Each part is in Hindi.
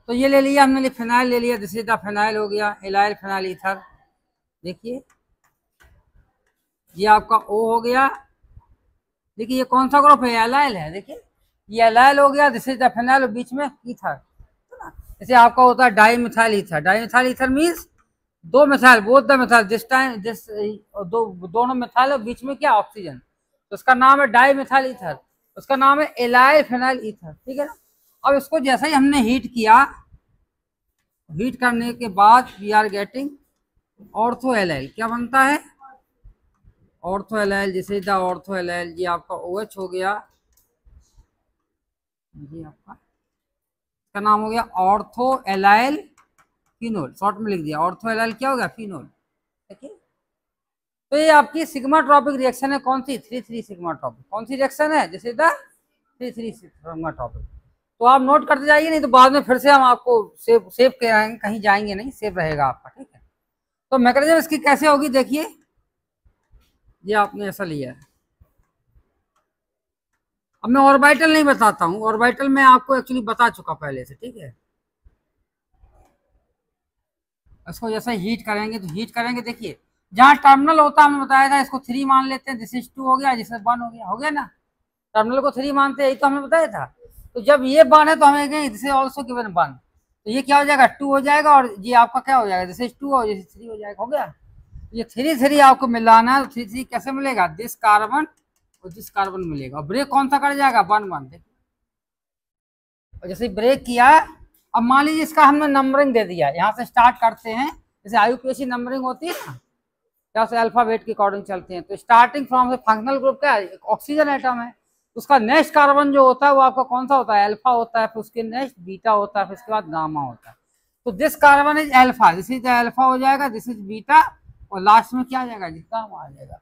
तो ये ले लिया हमने, फिनाइल ले लिया, दिस इज द फिनाइल हो गया, एलाइल फिनाइल ईथर। देखिए ये आपका O हो गया। देखिए ये कौन सा ग्रुप है, एलाइल है। देखिए ये एलाइल हो गया, दिस इज द फिनाइल, और बीच में ईथर। जैसे आपका होता है dimethyl ether. Dimethyl ether means दो methyl, both the methyl, this time this, दोनों मिथाइल और बीच में क्या, ऑक्सीजन, तो उसका नाम है डाई मिथाइल ईथर, उसका नाम है एलाइल फिनाइल ईथर। ठीक है ना। अब इसको जैसे ही हमने हीट किया, हीट करने के बाद we are getting ortho allyl. क्या बनता है, ऑर्थो एलाइल, जैसे द ऑर्थो एलाइल, ये आपका OH हो गया, ये आपका इसका नाम हो गया ऑर्थो एलाइल फिनोल, शॉर्ट में लिख दिया ऑर्थो एलाइल, क्या हो गया, फिनोल। देखिए तो ये आपकी सिग्मा ट्रॉपिक रिएक्शन है, कौन सी, 3,3 सिग्मा ट्रॉपिक। कौन सी रिएक्शन है, जैसे द 3,3 सिग्मा ट्रॉपिक। तो आप नोट करते जाइए, नहीं तो बाद में फिर से हम आपको सेव सेव कराएंगे, कहीं जाएंगे नहीं, सेव रहेगा आपका। ठीक है। तो मैकेनिज्म इसकी कैसे होगी, देखिए ये आपने ऐसा लिया है। अब मैं ऑर्बिटल नहीं बताता हूँ, ऑर्बिटल मैं आपको एक्चुअली बता चुका पहले से। ठीक है। इसको जैसे हीट करेंगे, तो हीट करेंगे, देखिए जहाँ टर्मिनल होता है हमने बताया था, इसको 3 मान लेते हैं, दिस इज 2 हो गया, जिससे 1 हो गया ना। टर्मिनल को 3 मानते हैं, यही तो हमने बताया था। तो जब ये 1 है तो हमें कहेंगे दिस इज ऑल्सो गिवन 1, तो ये क्या हो जाएगा, 2 हो जाएगा, और ये आपका क्या हो जाएगा, दिस इज 2 और ये 3 हो जाएगा। हो गया। ये 3,3 आपको मिलाना है, तो 3,3 कैसे मिलेगा, दिस कार्बन और दिस कार्बन मिलेगा, और ब्रेक कौन सा कर जाएगा, 1,1। देखिए और जैसे ब्रेक किया, अब मान लीजिए इसका हमने नंबरिंग दे दिया, यहाँ से स्टार्ट करते हैं, जैसे IUPAC नंबरिंग होती है ना, क्या से अल्फाबेट के अकॉर्डिंग चलते हैं। तो स्टार्टिंग फ्रॉम से फंक्शनल ग्रुप क्या है, ऑक्सीजन एटम है, उसका नेक्स्ट कार्बन जो होता है वो आपका कौन सा होता है, अल्फा होता है, फिर उसके नेक्स्ट बीटा होता है, फिर उसके बाद गामा होता है। तो this carbon is alpha, this is alpha हो जाएगा, दिस इज बीटा, और लास्ट में क्या आ जाएगा, गामा आ जाएगा।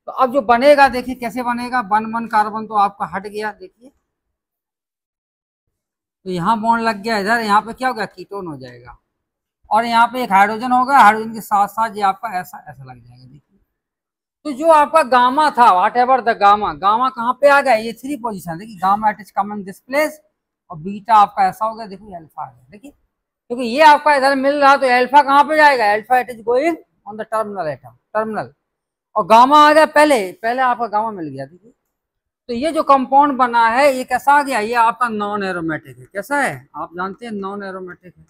तो अब जो बनेगा, देखिए कैसे बनेगा, 1,1 कार्बन तो आपका हट गया। देखिए तो यहाँ बॉन्ड लग गया इधर, यहाँ पे क्या हो गया, कीटोन हो जाएगा, और यहाँ पे एक हाइड्रोजन होगा, हाइड्रोजन के साथ साथ ये आपका ऐसा ऐसा लग जाएगा। देखिए तो जो आपका गामा था, वाट एवर द गामा, गामा कहाँ पे आ गया, ये 3 पोजीशन। देखिए gamma it is coming this place, और बीटा आपका ऐसा हो गया, देखिए अल्फा आ गया। देखिए क्योंकि ये आपका इधर मिल रहा, तो अल्फा कहाँ पे जाएगा, alpha it is going on the terminal atom, terminal, और गामा आ गया पहले, पहले आपका गामा मिल गया। देखिए तो ये जो कंपाउंड बना है, ये कैसा आ गया, ये आपका नॉन एरोमेटिक है। कैसा है, आप जानते हैं नॉन एरोमेटिक है,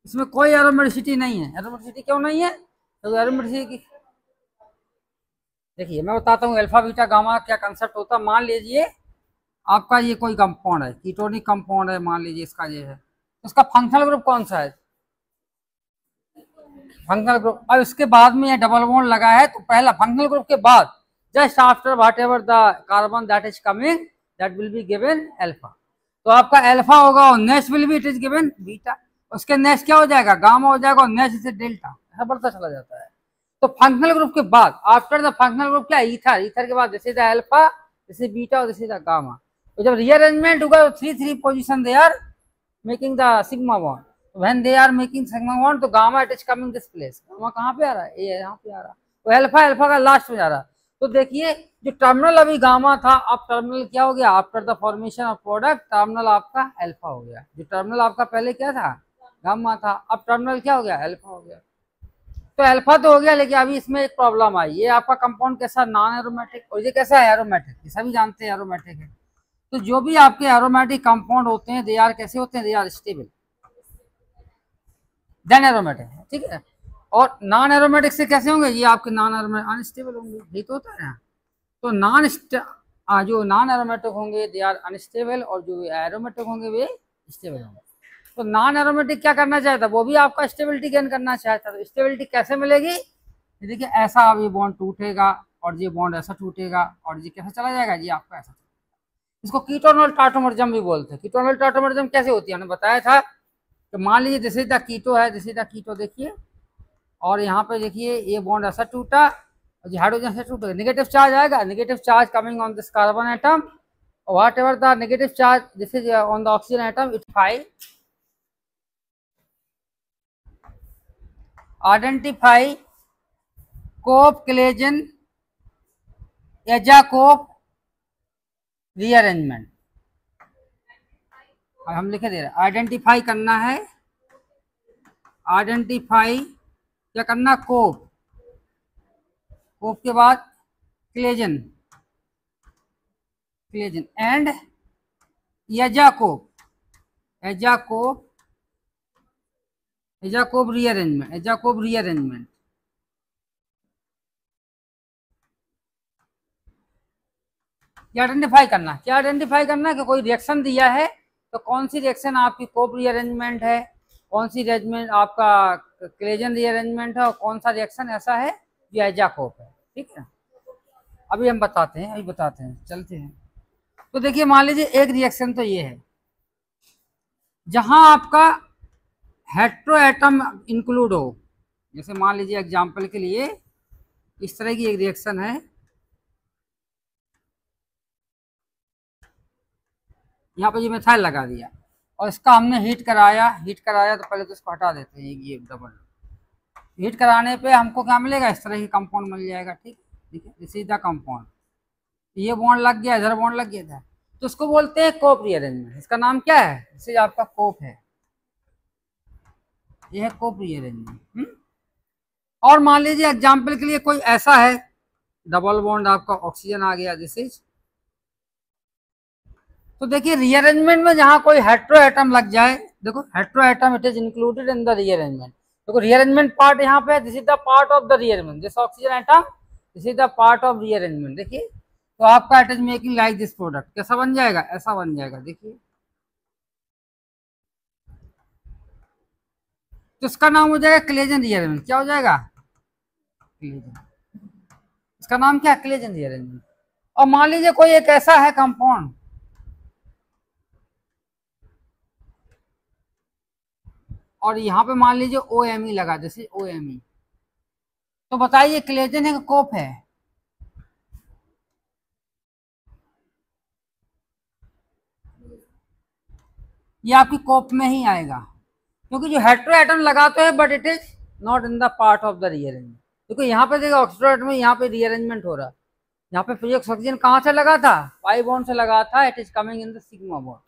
इसमें कोई एरोमेटिसिटी नहीं है। एरोमेटिसिटी क्यों नहीं है, तो एरोमेटिसिटी, देखिए मैं बताता हूँ अल्फा बीटा गामा क्या कंसेप्ट होता है। मान लीजिए आपका ये कोई कंपाउंड है, कीटोनिक कंपाउंड है, मान लीजिए इसका ये है, उसका फंक्शनल ग्रुप कौन सा है, फंक्शनल ग्रुप। अब इसके बाद में ये डबल बॉन्ड लगा है, तो पहला फंक्शनल ग्रुप के बाद just after what ever the carbon that is coming, that will be given alpha. तो आपका अल्फा होगा, और next will be it is given beta, उसके नेक्स्ट क्या हो जाएगा, गामा हो जाएगा, और नेक्स्ट इसे डेल्टा, ऐसा बढ़ता चला जाता है। तो फंक्शनल ग्रुप के बाद, आफ्टर द फंक्शनल ग्रुप क्या, ईथर, ईथर के बाद this is the alpha, this is beta, और दिस इज द गामा। तो जब रीअरेंजमेंट होगा, तो 3,3 position they are making the sigma bond, when they are making sigma bond, तो gamma it is coming this place, gamma कहाँ पे आ रहा है, ये यहाँ पे आ रहा है, तो अल्फा अल्फा का लास्ट में जा रहा है। तो देखिए जो टर्मिनल अभी गामा था, अब टर्मिनल क्या हो गया, after the formation of product terminal आपका अल्फा हो गया। जो टर्मिनल आपका पहले क्या था, गामा था, अब टर्मिनल क्या हो गया, अल्फा हो गया। तो अल्फा तो हो गया, लेकिन अभी इसमें एक प्रॉब्लम आई, ये आपका कंपाउंड कैसा, नॉन एरोमेटिक, और ये कैसा है, एरोमेटिक, ये सभी जानते हैं एरोमेटिक है। तो जो भी आपके एरोमेटिक कंपाउंड होते हैं, दे आर कैसे होते हैं, they are stable then aromatic. ठीक है। और नॉन एरोमेटिक से कैसे होंगे, ये आपके नॉन एरोमेटिक अनस्टेबल होंगे, यही तो होता है ना। तो जो नॉन एरोमेटिक होंगे दे आर अनस्टेबल, और जो एरोमेटिक होंगे वे स्टेबल होंगे। तो नॉन एरोमेटिक क्या करना चाहता, वो भी आपका स्टेबिलिटी गेन करना चाहता, तो स्टेबिलिटी कैसे मिलेगी, देखिए ऐसा अब ये बॉन्ड टूटेगा, और ये बॉन्ड ऐसा टूटेगा, और ये कैसा चला जाएगा, ये आपका ऐसा। इसको कीटोनल टाटोमरिज्म भी बोलते हैं। कीटोनल टाटोमरिज्म कैसे होती है, हमने बताया था। तो मान लीजिए दिस इज द कीटो है, दिस इज द कीटो, देखिए, और यहाँ पे देखिए ये बॉन्ड ऐसा टूटा, और हाइड्रोजन से टूटेगा, नेगेटिव चार्ज आएगा, negative charge coming on this carbon atom, whatever the negative charge this is on the oxygen atom, it file identify Cope Claisen aza Cope rearrangement. अब हम लिखे दे रहे हैं, आइडेंटिफाई करना है, आइडेंटिफाई क्या करना, कोप, कोप के बाद Claisen, Claisen and aza Cope, aza Cope, aza Cope rearrangement, aza Cope rearrangement. क्या आइडेंटिफाई करना, क्या आइडेंटिफाई करना कि कोई रिएक्शन दिया है तो कौन सी रिएक्शन आपकी कोप रीअरेंजमेंट है, कौन सी रिएरेंजमेंट आपका क्लेजन रीअरेंजमेंट है, और कौन सा रिएक्शन ऐसा है जो एजाकोप है। ठीक है, अभी हम बताते हैं, अभी बताते हैं, चलते हैं। तो देखिए मान लीजिए एक रिएक्शन तो ये है जहां आपका हेट्रो एटम इंक्लूड हो, जैसे मान लीजिए एग्जांपल के लिए इस तरह की एक रिएक्शन है, यहाँ पे ये मिथाइल लगा दिया और इसका हमने हीट कराया, हीट कराया तो पहले तो इसको हटा देते हैं, ये डबल हीट कराने पे हमको क्या मिलेगा, इस तरह की कंपाउंड मिल जाएगा। ठीक है, दिस इज द कंपाउंड, ये बॉन्ड लग गया, इधर बॉन्ड लग गया था, तो उसको बोलते हैं कोप रीअरेंजमेंट। इसका नाम क्या है, दिस आपका कोप है, ये है कोप रीअरेंजमेंट। और मान लीजिए एग्जाम्पल के लिए कोई ऐसा है, डबल बॉन्ड आपका ऑक्सीजन आ गया, दिस इज, तो देखिए रीअरेंजमेंट में जहां कोई हेट्रो एटम लग जाए, देखो hetero atom it is included in the rearrangement, देखो रीअरेंजमेंट पार्ट यहाँ पे, this is the part of the rearrangement, this oxygen atom, this is the part of rearrangement. देखिए तो आपका it is making like this product, कैसा बन जाएगा, ऐसा बन जाएगा। देखिए तो इसका नाम हो जाएगा क्लेजन रीअरेंजमेंट, क्या हो जाएगा, क्लेजन, इसका नाम क्या है, क्लेजन रीअरेंजमेंट। और मान लीजिए कोई एक ऐसा है कंपाउंड, और यहाँ पे मान लीजिए OMe लगा, जैसे OMe, तो बताइए क्लेजन है कि कोप है, ये आपकी कोप में ही आएगा, क्योंकि जो हेट्रो एटम लगा तो है but it is not in the part of the rearrangement. देखो यहाँ पे देखो ऑक्सीजन एटम में यहाँ पे रीअरेंजमेंट हो रहा है, यहाँ पे फिर ऑक्सीजन कहाँ से लगा था, पाई बॉन्ड से लगा था, it is coming in the sigma bond,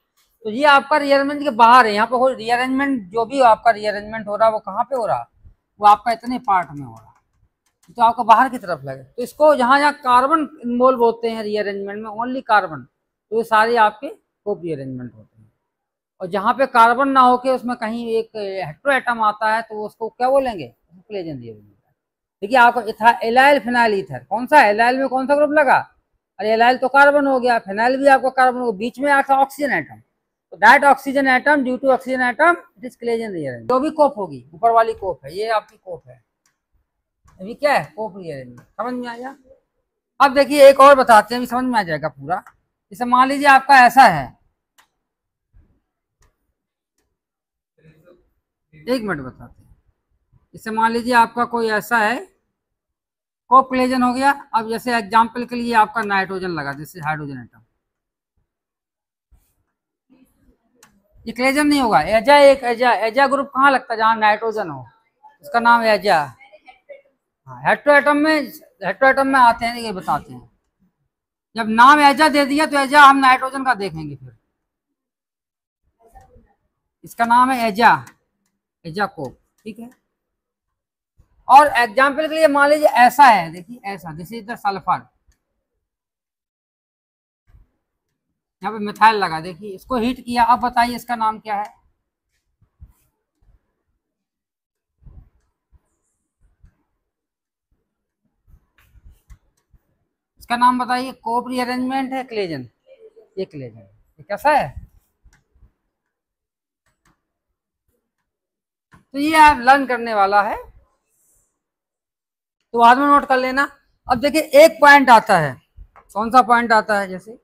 तो ये आपका रीअरेंजमेंट के बाहर है। यहाँ पे कोई रीअरेंजमेंट, जो भी आपका रीअरेंजमेंट हो रहा है वो कहाँ पे हो रहा है, वो आपका इतने पार्ट में हो रहा है, तो आपका बाहर की तरफ लगे। तो इसको जहाँ जहाँ कार्बन इन्वॉल्व होते हैं रीअरेंजमेंट में, ओनली कार्बन, तो ये सारे आपके कोप रीअरेंजमेंट होते हैं। और जहाँ पे कार्बन ना होके उसमें कहीं एक हेट्रो एटम आता है तो उसको क्या बोलेंगे, क्लेजन रीअरेंजमेंट। देखिए आपको एलाइल फिनाइल ईथर, कौन सा एलाइल में कौन सा ग्रुप लगा, अरे एलाइल तो कार्बन हो गया, फिनाइल भी आपका कार्बन हो, बीच में आता ऑक्सीजन एटम, तो that oxygen atom due to oxygen atom it is Claisen rearrangement. जो भी कोप होगी, ऊपर वाली कोप है, ये आपकी कोप है, अभी क्या है, कोप रीअरेंजमेंट। समझ में आया। अब देखिए एक और बताते हैं, समझ में आ जाएगा पूरा। जैसे मान लीजिए आपका ऐसा है, एक मिनट बताते हैं, जैसे मान लीजिए आपका कोई ऐसा है, कोप क्लेजन हो गया। अब जैसे एग्जांपल के लिए आपका नाइट्रोजन लगा, जैसे हाइड्रोजन एटम, ये क्लेजन नहीं होगा, एजा, एक एजा, एजा ग्रुप कहाँ लगता है, जहाँ नाइट्रोजन हो, इसका नाम एजा। हाँ, हेट्रो एटम में आते हैं, ये बताते हैं, जब नाम एजा दे दिया तो एजा हम नाइट्रोजन का देखेंगे, फिर इसका नाम है एजा, एजा कोप। ठीक है, और एग्जाम्पल के लिए मान लीजिए ऐसा है, देखिए ऐसा, दिस इज द सल्फर, यहाँ पे मिथाइल लगा, देखिए इसको हीट किया, अब बताइए इसका नाम क्या है, इसका नाम बताइए, कोप रीअरेंजमेंट है, क्लेजन, ये क्लेजन, ये कैसा है, तो ये आप लर्न करने वाला है, तो बाद में नोट कर लेना। अब देखिए एक पॉइंट आता है, कौन सा पॉइंट आता है, जैसे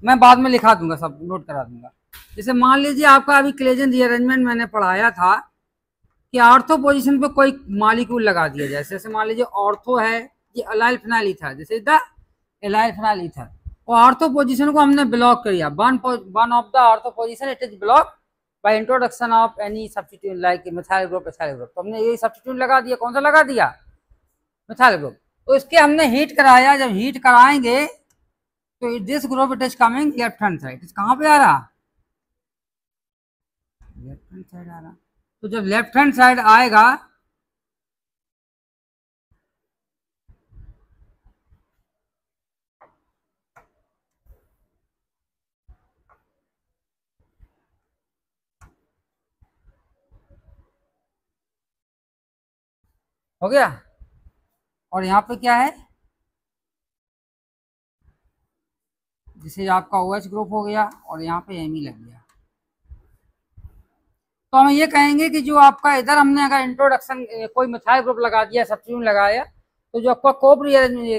मैं बाद में लिखा दूंगा, सब नोट करा दूंगा। जैसे मान लीजिए आपका अभी क्लेजन रीअरेंजमेंट मैंने पढ़ाया था कि ऑर्थो पोजीशन पे कोई मॉलिक्यूल लगा दिया जाए, जैसे मान लीजिए ऑर्थो है, ये अलाइल फिनाइल ईथर, जैसे द एलाइल फिनाइल ईथर, और ऑर्थो पोजीशन को हमने ब्लॉक कर दिया, one of the ortho position it is block bye introduction of any substitute like methyl group, ethyl group, तो हमने यही सब्स्टिट्यूट लगा दिया, कौन सा लगा दिया, मिथाइल ग्रुप। तो इसके हमने हीट कराया, जब हीट कराएंगे तो this group it is coming left hand side, कहाँ पे आ रहा, लेफ्ट हैंड साइड आ रहा, तो जब लेफ्ट हैंड साइड आएगा हो गया, और यहाँ पे क्या है, जिसे आपका OH ग्रुप हो गया और यहाँ पे Ame लग गया। तो हम ये कहेंगे कि जो आपका इधर हमने अगर इंट्रोडक्शन कोई मिथाइल ग्रुप लगा दिया, सब्स्टिट्यूट लगाया, तो जो आपका कोप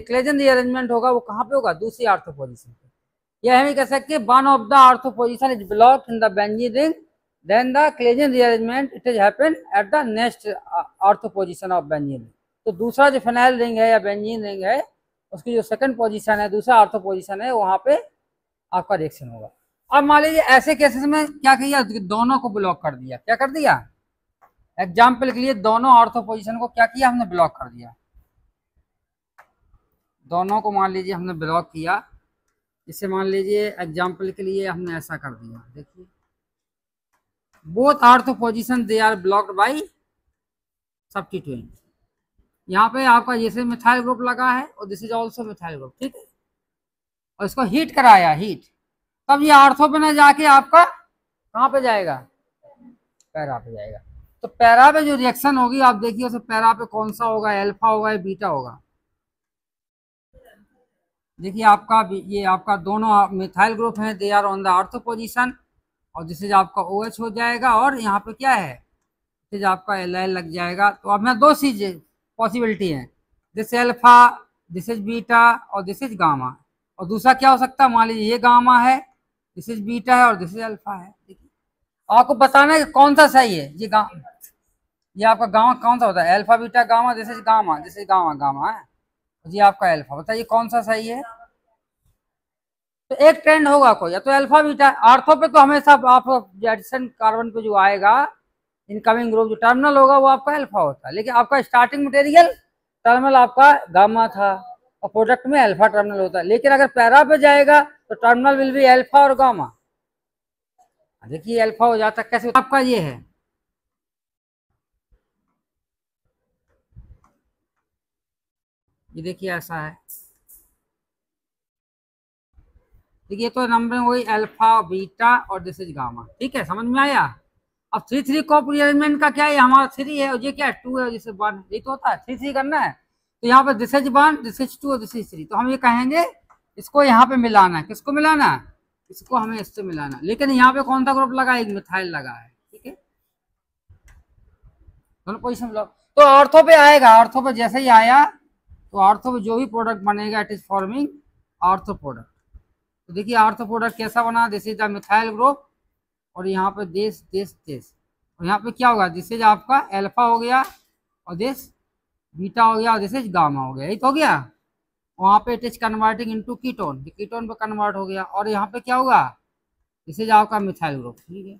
क्लेजन रीअरेंजमेंट होगा वो कहाँ पे होगा, दूसरी आर्थो पोजीशन पे। यह हम कह सकते हैं one of the ortho position is block in the benzene ring, then the Claisen rearrangement it is happen at the next ortho position of benzene ring. तो दूसरा जो फिनाइल रिंग है या बेंजीन रिंग है, उसकी जो सेकंड पोजीशन है, दूसरा आर्थो पोजीशन है, वहां पे आपका रिएक्शन होगा। अब मान लीजिए ऐसे केसेस में क्या किया, दोनों को ब्लॉक कर दिया। क्या कर दिया, एग्जाम्पल के लिए दोनों ऑर्थो पोजीशन को क्या किया, हमने ब्लॉक कर दिया। दोनों को मान लीजिए हमने ब्लॉक किया, इसे मान लीजिए एग्जाम्पल के लिए हमने ऐसा कर दिया। देखिए both ortho position they are blocked by substituent. यहाँ पे आपका जैसे मिथाइल ग्रुप लगा है और this is also methyl group, ठीक है, और इसको हीट कराया, हीट, तब ये आर्थो पे ना जाके आपका कहाँ पे जाएगा, पैरा पे जाएगा। तो पैरा पे जो रिएक्शन होगी आप देखिए, उसे पैरा पे कौन सा होगा, अल्फा होगा या बीटा होगा। देखिए आपका ये आपका दोनों मिथाइल ग्रुप हैं, they are on the ortho position, और दिस इज आपका OH हो जाएगा, और यहाँ पे क्या है, दिस इज आपका Li लग जाएगा। तो अब मैं दो चीज पॉसिबिलिटी है, this alpha, this is beta और दिस इज गामा, और दूसरा क्या हो सकता है, मान लीजिए ये गामा है, दिस इज बीटा है और दिस इज अल्फा है। देखिए आपको बताना है कि कौन सा सही है, ये आपका गामा कौन सा होता है, alpha beta gamma, this is gamma, this is gamma, gamma है जी आपका अल्फा। बताइए कौन सा सही है। तो एक ट्रेंड होगा कोई, या तो अल्फा बीटा। आर्थो पे तो हमेशा आप एडिशन कार्बन पे जो आएगा इनकमिंग ग्रुप जो टर्मिनल होगा वो आपका अल्फा होता है, लेकिन आपका स्टार्टिंग मटेरियल टर्मिनल आपका गामा था और प्रोडक्ट में अल्फा टर्मिनल होता है। लेकिन अगर पैरा पे जाएगा तो टर्मिनल विल बी अल्फा और गामा। देखिए अल्फा हो जाता है, कैसे आपका ये है, ये देखिए ऐसा है, देखिए तो नंबर वही अल्फा बीटा और दिस इज गामा, ठीक है, समझ में आया। अब 3 3 कॉप रीअरेंजमेंट का क्या है, हमारा 3 है और ये क्या है 2 है, जिसे 1 ये तो होता है 3 3 करना है। तो यहाँ पर दिस इज 1, दिस इज 2 और दिस इज 3, तो हम ये कहेंगे इसको यहाँ पे मिलाना है, किसको मिलाना है, इसको हमें इससे मिलाना। लेकिन यहाँ पे कौन सा ग्रुप लगा है, एक मिथाइल लगा है, ठीक है, दोनों पोजिशन ब्लॉक। तो ऑर्थो पे आएगा, ऑर्थो पे जैसे ही आया तो ऑर्थो पे जो भी प्रोडक्ट बनेगा it is forming ortho product. तो देखिए ऑर्थो प्रोडक्ट कैसा बना, this is the methyl group, और यहाँ पे दिस दिस दिस, और यहाँ पे क्या होगा, दिस इज आपका अल्फा हो गया और दिस बीटा हो गया और दिस इज गामा हो गया, यही तो हो गया। वहाँ पे it is converting into ketone, ketone पे कन्वर्ट हो गया, और यहाँ पे क्या होगा, दिस इज आपका मिथाइल ग्रुप, ठीक है,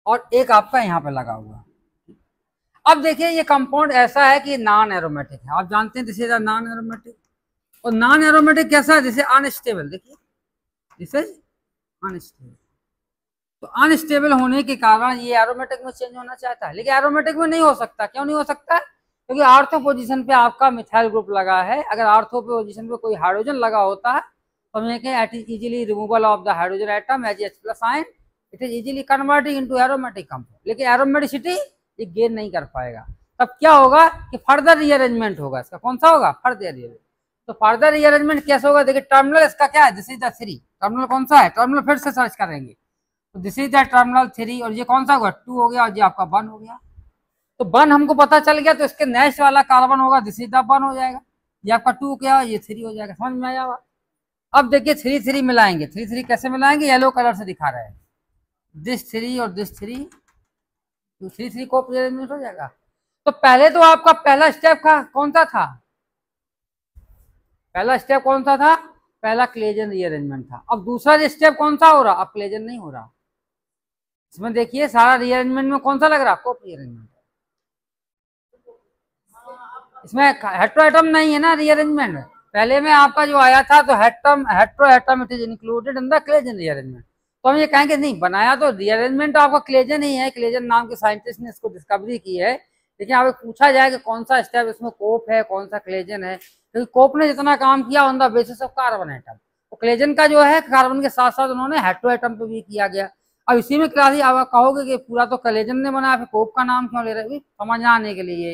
और एक आपका यहाँ पे लगा हुआ। अब देखिए ये कंपाउंड ऐसा है कि नॉन एरोमेटिक है, आप जानते हैं दिस इज नॉन एरोमेटिक, और नॉन एरोमेटिक कैसा है, जैसे अनस्टेबल, देखिए दिस इज अनस्टेबल। तो अनस्टेबल होने के कारण ये एरोमेटिक में चेंज होना चाहता है, लेकिन एरोमेटिक में नहीं हो सकता। क्यों नहीं हो सकता, क्योंकि आर्थो पोजीशन पे आपका मिथाइल ग्रुप लगा है। अगर आर्थो पोजीशन पे कोई हाइड्रोजन लगा होता है तो हम ये कहें it is easily removal of the hydrogen atom as H+ ion, it is easily converting into aromatic compound, लेकिन एरोमेटिसिटी ये गेन नहीं कर पाएगा। तब क्या होगा कि फर्दर रीअरेंजमेंट होगा इसका, कौन सा होगा, फर्दर रीअरेंजमेंट। तो फर्दर रीअरेंजमेंट कैसे होगा, देखिए टर्मिनल इसका क्या है, दिस इज द 3, टर्मिनल कौन सा है, टर्मिनल फिर से सर्च करेंगे, तो दिस इज द टर्मिनल 3, और ये कौन सा होगा 2 हो गया, और ये आपका 1 हो गया। तो 1 हमको पता चल गया, तो इसके नेक्स्ट वाला कार्बन होगा दिस इज द 1 हो जाएगा, ये आपका 2 क्या, ये 3 हो जाएगा, समझ में आया। अब देखिए 3 3 मिलाएंगे, 3 3 कैसे मिलाएंगे, येलो कलर से दिखा रहे हैं, दिस 3 और दिस 3, तो 3 3 को रीअरेंजमेंट हो जाएगा। तो पहले तो आपका पहला स्टेप का कौन सा था, पहला स्टेप कौन सा था, पहला क्लेजन रीअरेंजमेंट था। अब दूसरा स्टेप कौन सा हो रहा, अब क्लेजन नहीं हो रहा। इसमें देखिए सारा रीअरेंजमेंट में कौन सा लग रहा, कोप रीअरेंजमेंट, इसमें हेट्रो एटम नहीं है ना रीअरेंजमेंट। पहले में आपका जो आया था तो hetero atom it is included in the Claisen rearrangement, तो हम ये कहेंगे नहीं, बनाया तो रीअरेंजमेंट आपका क्लेजन ही है, क्लेजन नाम के साइंटिस्ट ने इसको डिस्कवरी की है। लेकिन अब पूछा जाए कि कौन सा स्टेप इसमें कोप है, कौन सा क्लेजन है, क्योंकि कोप ने जितना काम किया on the basis of carbon atom, तो क्लेजन का जो है कार्बन के साथ साथ उन्होंने हेटेरो एटम पे भी किया गया। अब इसी में क्लास आप कहोगे कि पूरा तो क्लेजन ने बनाया, फिर कोप का नाम क्यों ले रहे हैं? समझ आने के लिए,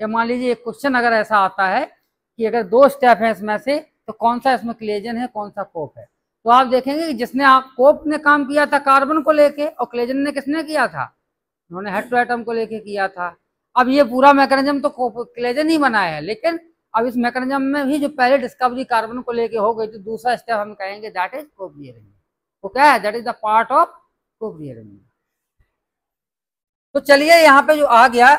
या मान लीजिए एक क्वेश्चन अगर ऐसा आता है कि अगर 2 स्टेप है इसमें से, तो कौन सा इसमें क्लेजन है, कौन सा कोप है, तो आप देखेंगे कि जिसने आप कोप ने काम किया था कार्बन को लेके, और क्लेजन ने किसने किया था, उन्होंने हेटेरो एटम को लेके किया था। अब ये पूरा मैकेनिज्म तो क्लेजन ही बनाया है, लेकिन अब इस मैकेनिज्म में भी जो पहले डिस्कवरी कार्बन को लेके हो गई, तो दूसरा स्टेप हम कहेंगे दैट इज कोप रीअरेंजमेंट। वो क्या है? That is the part of Cope rearrangement. तो चलिए यहाँ पे जो आ गया,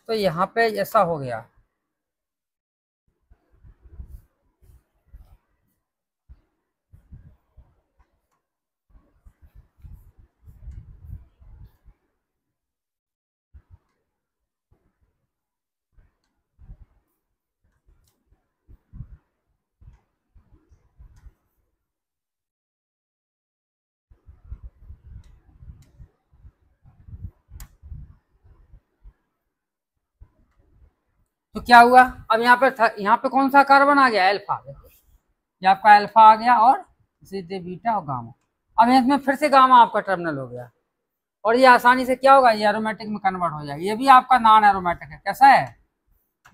तो यहाँ पे ऐसा हो गया। तो क्या हुआ? अब यहाँ पे कौन सा कार्बन आ गया? अल्फा। ये आपका अल्फा आ गया, और सीधे बीटा और गामा। अब इसमें फिर से गामा आपका टर्मिनल हो गया, और ये आसानी से क्या होगा, ये एरोमेटिक में कन्वर्ट हो जाएगा। ये भी आपका नॉन एरोमेटिक है। कैसा है?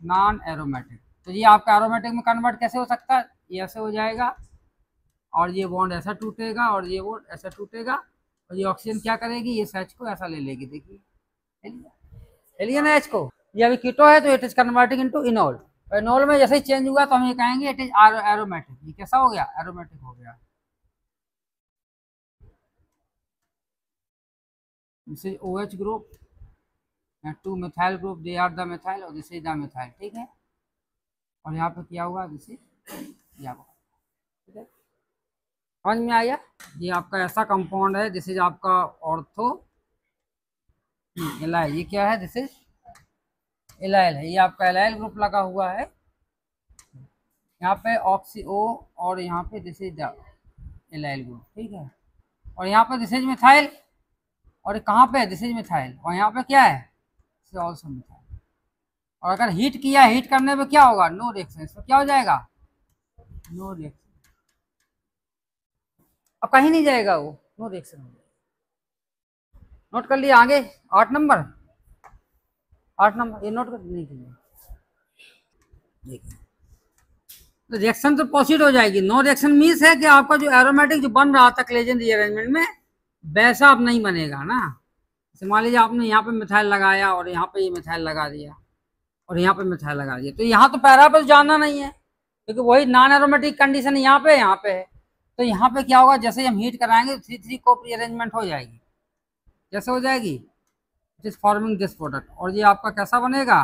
Non aromatic. तो ये आपका एरोमेटिक में कन्वर्ट कैसे हो सकता है? ये ऐसे हो जाएगा, और ये बॉन्ड ऐसा टूटेगा, और ये बॉन्ड ऐसा टूटेगा, और ये ऑक्सीजन क्या करेगी, ये एच को ऐसा ले लेगी। देखिए एलियन एच को, ये अभी कीटो है तो it is converting into enol. Enol में जैसे ही चेंज हुआ तो हम ये कहेंगे इट इज एरोमेटिक। ये कैसा हो गया? एरोमेटिक हो गया। This is OH group, 2 methyl group, they are the methyl, और दिस इज द methyl। ठीक है, और यहाँ पे क्या हुआ, दिस इज ठीक है, समझ में आया? ये आपका ऐसा कंपाउंड है, दिस इज आपका ऑर्थो एलाइल। ये क्या है? दिस इज एलाइल है। ये आपका एलाइल ग्रुप लगा हुआ है, यहाँ पे ऑक्सी O, और यहाँ पे this is the allyl group. ठीक है, और यहाँ पे दिस इज मिथाइल, और कहाँ पे? दिस इज मिथाइल, और यहाँ पे क्या है? This is also methyl. और अगर हीट किया, हीट करने पे क्या होगा? No reaction. इसमें क्या हो जाएगा? No reaction. अब कहीं नहीं जाएगा वो, नो रिएक्शन हो जाएगा। नोट कर लिया? आगे 8 नंबर, 8 नंबर ये नोट कर नहीं किया। तो रिएक्शन तो प्रोसीड हो जाएगी। नो रिएक्शन मीन्स है कि आपका जो एरोमेटिक जो बन रहा था क्लेजन रीअरेंजमेंट में, वैसा अब नहीं बनेगा ना। जैसे मान लीजिए आपने यहाँ पे मिथाइल लगाया, और यहाँ पे ये मिथाइल लगा दिया, और यहाँ पे मिथाइल लगा दिया, तो यहाँ तो पैरा पे जाना नहीं है, क्योंकि वही नॉन एरोमेटिक कंडीशन यहाँ पे है। तो यहाँ पे क्या होगा, जैसे हम हीट कराएंगे 3,3 कोप रीअरेंजमेंट हो जाएगी। कैसे हो जाएगी? It is forming this product. और ये आपका कैसा बनेगा?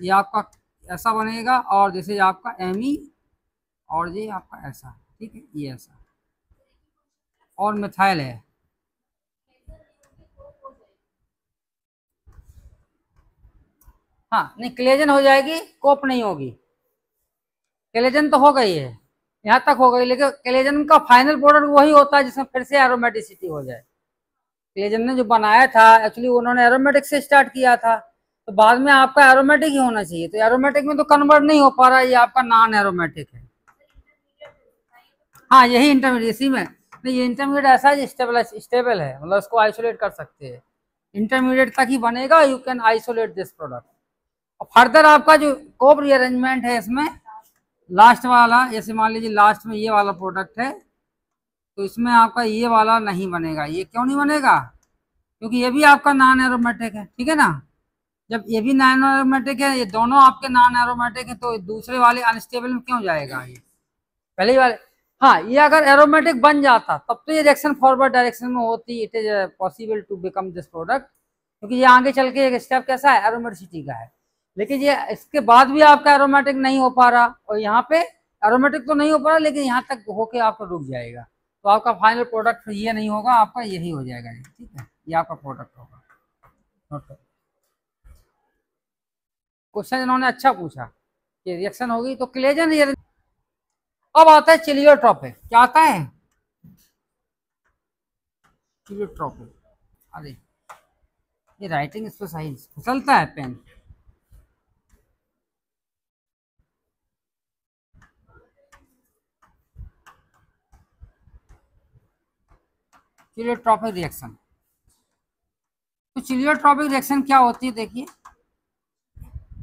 ये आपका ऐसा बनेगा, और जैसे आपका Me, और ये आपका ऐसा। ठीक है, ये ऐसा, और मिथाइल है। हाँ नहीं, क्लेजन हो जाएगी, कोप नहीं होगी। क्लेजन तो हो गई है, यहाँ तक हो गई, लेकिन क्लेजन का फाइनल प्रोडक्ट वही होता है जिसमें फिर से एरोमेटिसिटी हो जाए। क्लेजन ने जो बनाया था, एक्चुअली उन्होंने एरोमेटिक से स्टार्ट किया था, तो बाद में आपका एरोमेटिक ही होना चाहिए। तो एरोमेटिक में तो कन्वर्ट नहीं हो पा रहा है, ये आपका नॉन एरोमेटिक है। हाँ यही इंटरमीडिएट, इसी में नहीं, ये इंटरमीडिएट ऐसा है स्टेबल है, मतलब उसको आइसोलेट कर सकते हैं। इंटरमीडिएट तक ही बनेगा, you can isolate this product. और फर्दर आपका जो कोप रीअरेंजमेंट है, इसमें लास्ट वाला, जैसे मान लीजिए लास्ट में ये वाला प्रोडक्ट है, तो इसमें आपका ये वाला नहीं बनेगा। ये क्यों नहीं बनेगा? क्योंकि ये भी आपका नॉन एरोमेटिक है। ठीक है ना, जब ये भी नॉन एरोमेटिक है, ये दोनों आपके नॉन एरोमेटिक है, तो दूसरे वाले अनस्टेबल में क्यों जाएगा? ये पहले ही वाले, हाँ ये अगर एरोमेटिक बन जाता तब तो ये रिएक्शन फॉरवर्ड डायरेक्शन में होती। It is possible to become this product, क्योंकि ये आगे चल के एक स्टेप कैसा है, एरोमेटिसिटी का है। लेकिन ये इसके बाद भी आपका एरोमेटिक नहीं हो पा रहा, और यहाँ पे एरोमेटिक तो नहीं हो पा रहा, लेकिन यहाँ तक होके आपका रुक जाएगा। तो आपका फाइनल प्रोडक्ट ये नहीं होगा, आपका यही हो जाएगा। ये ठीक है, ये आपका प्रोडक्ट होगा। नोट करो, क्वेश्चन इन्होंने अच्छा पूछा कि रिएक्शन होगी तो क्लेजन अब आता है चिलियोट्रॉपिक। क्या आता है? चिलियोट्रॉपिक। अरे ये राइटिंग इस पर सही फिसलता है पेन। चिलियोट्रॉपिक रिएक्शन। तो चिलियोट्रॉपिक रिएक्शन क्या होती है देखिए।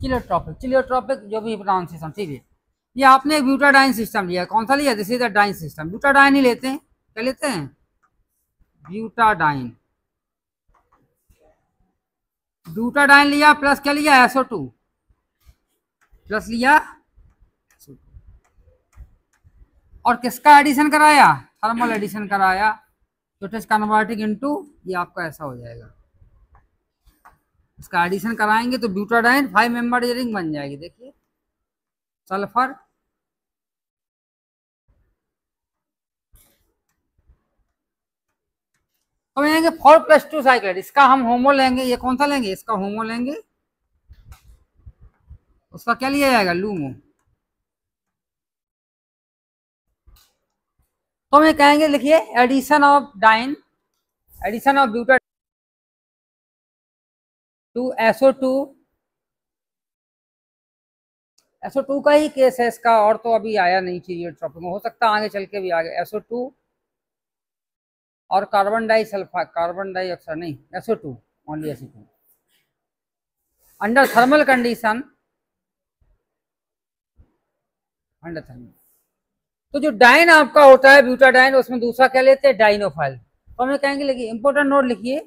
चिलियोट्रॉपिक जो भी प्रोनाउंसिएशन, ठीक है। ये आपने ब्यूटाडाइन सिस्टम लिया, कौन सा लिया? This is the diene system. Butadiene ही लेते हैं। क्या लेते हैं? ब्यूटाडाइन। ब्यूटाडाइन लिया प्लस क्या लिया? SO2 प्लस लिया। और किसका एडिशन कराया? थर्मल एडिशन कराया। तो इट इज कन्वर्टिंग इनटू, ये आपका ऐसा हो जाएगा। इसका एडिशन कराएंगे तो ब्यूटाडाइन 5 मेंबर रिंग बन जाएगी। देखिए सल्फर, तो लेंगे 4+2 साइक्लेट। इसका हम होमो लेंगे। ये कौन सा लेंगे? इसका होमो लेंगे। उसका क्या लिया जाएगा? लूमो। तो हम ये कहेंगे, लिखिए addition of diene, addition of buta to SO2। SO2 का ही केस है इसका, और तो अभी आया नहीं चिलियोट्रॉपिक में। हो सकता है आगे चल के भी आ गए। SO2 और कार्बन डाइसल्फाइड, कार्बन डाइऑक्साइड नहीं, SO2 only, SO2 under thermal condition, under thermal. तो जो डाइन आपका होता है ब्यूटाडाइन, उसमें दूसरा क्या लेते हैं? डाइनोफाइल। तो हमें कहेंगे, लिखिए इंपॉर्टेंट नोट लिखिए,